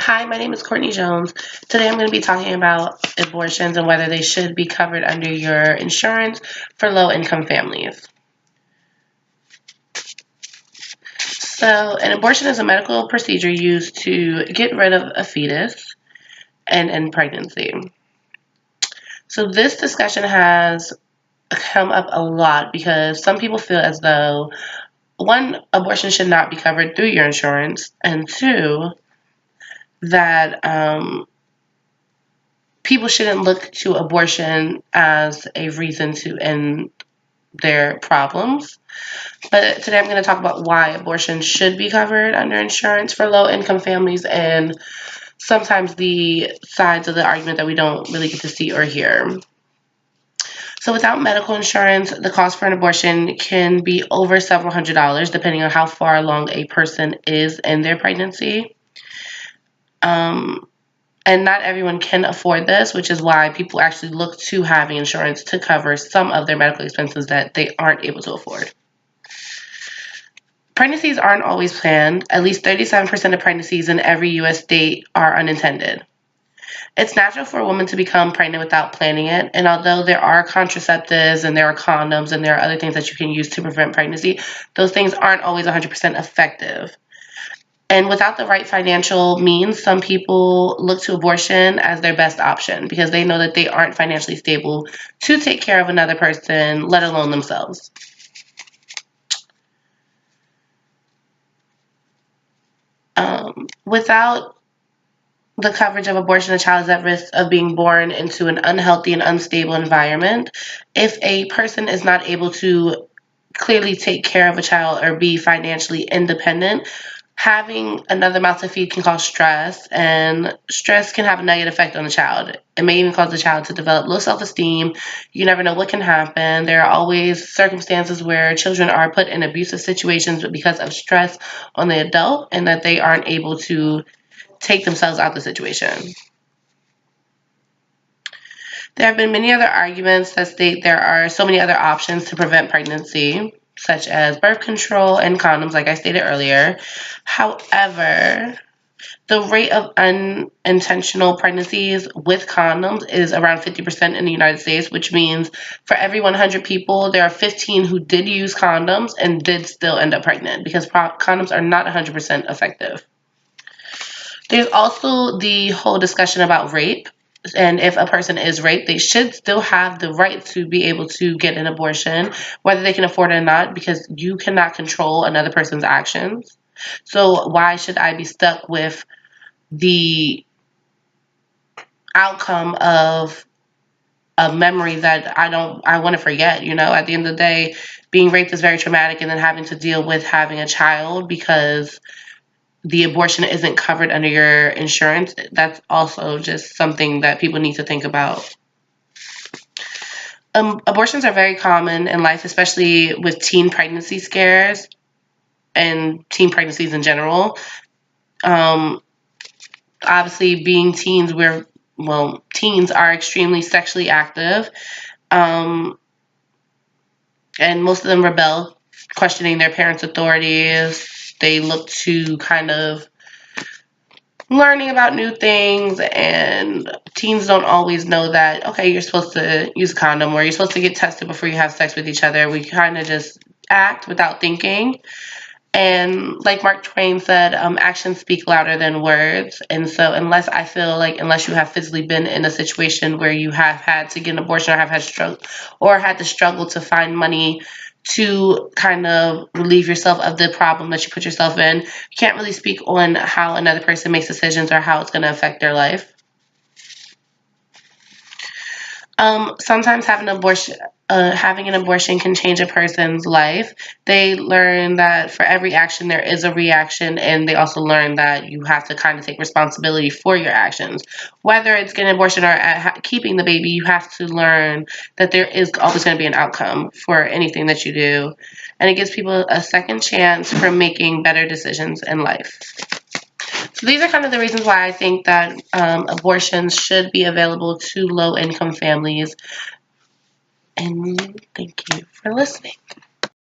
Hi, my name is Courtney Jones. Today I'm going to be talking about abortions and whether they should be covered under your insurance for low-income families. So, an abortion is a medical procedure used to get rid of a fetus and end pregnancy. So, this discussion has come up a lot because some people feel as though, one, abortion should not be covered through your insurance, and two, that people shouldn't look to abortion as a reason to end their problems. But today I'm going to talk about why abortion should be covered under insurance for low-income families and sometimes the sides of the argument that we don't really get to see or hear. So without medical insurance, the cost for an abortion can be over several $100s depending on how far along a person is in their pregnancy. And not everyone can afford this, which is why people actually look to having insurance to cover some of their medical expenses that they aren't able to afford. Pregnancies aren't always planned. At least 37% of pregnancies in every U.S. state are unintended. It's natural for a woman to become pregnant without planning it, and although there are contraceptives and there are condoms and there are other things that you can use to prevent pregnancy, those things aren't always 100% effective. And without the right financial means, some people look to abortion as their best option because they know that they aren't financially stable to take care of another person, let alone themselves. Without the coverage of abortion, a child is at risk of being born into an unhealthy and unstable environment. If a person is not able to clearly take care of a child or be financially independent, having another mouth to feed can cause stress, and stress can have a negative effect on the child. It may even cause the child to develop low self-esteem. You never know what can happen. There are always circumstances where children are put in abusive situations because of stress on the adult and that they aren't able to take themselves out of the situation. There have been many other arguments that state there are so many other options to prevent pregnancy, such as birth control and condoms, like I stated earlier. However, the rate of unintentional pregnancies with condoms is around 50% in the United States, which means for every 100 people, there are 15 who did use condoms and did still end up pregnant because condoms are not 100% effective. There's also the whole discussion about rape. And if a person is raped, they should still have the right to be able to get an abortion, whether they can afford it or not, because you cannot control another person's actions. So why should I be stuck with the outcome of a memory that I want to forget? At the end of the day, being raped is very traumatic, and then having to deal with having a child because the abortion isn't covered under your insurance, that's also just something that people need to think about. Abortions are very common in life, especially with teen pregnancy scares and teen pregnancies in general. Obviously, being teens, teens are extremely sexually active, and most of them rebel, questioning their parents' authorities. They look to kind of learning about new things, and teens don't always know that, okay, you're supposed to use a condom or you're supposed to get tested before you have sex with each other. We kind of just act without thinking. And like Mark Twain said, actions speak louder than words. And so unless you have physically been in a situation where you have had to get an abortion or have had to struggle to find money to kind of relieve yourself of the problem that you put yourself in, you can't really speak on how another person makes decisions or how it's going to affect their life. Sometimes having an abortion can change a person's life. They learn that for every action there is a reaction, and they also learn that you have to kind of take responsibility for your actions. Whether it's getting an abortion or keeping the baby, you have to learn that there is always going to be an outcome for anything that you do, and it gives people a second chance for making better decisions in life. So these are kind of the reasons why I think that abortions should be available to low-income families. And thank you for listening.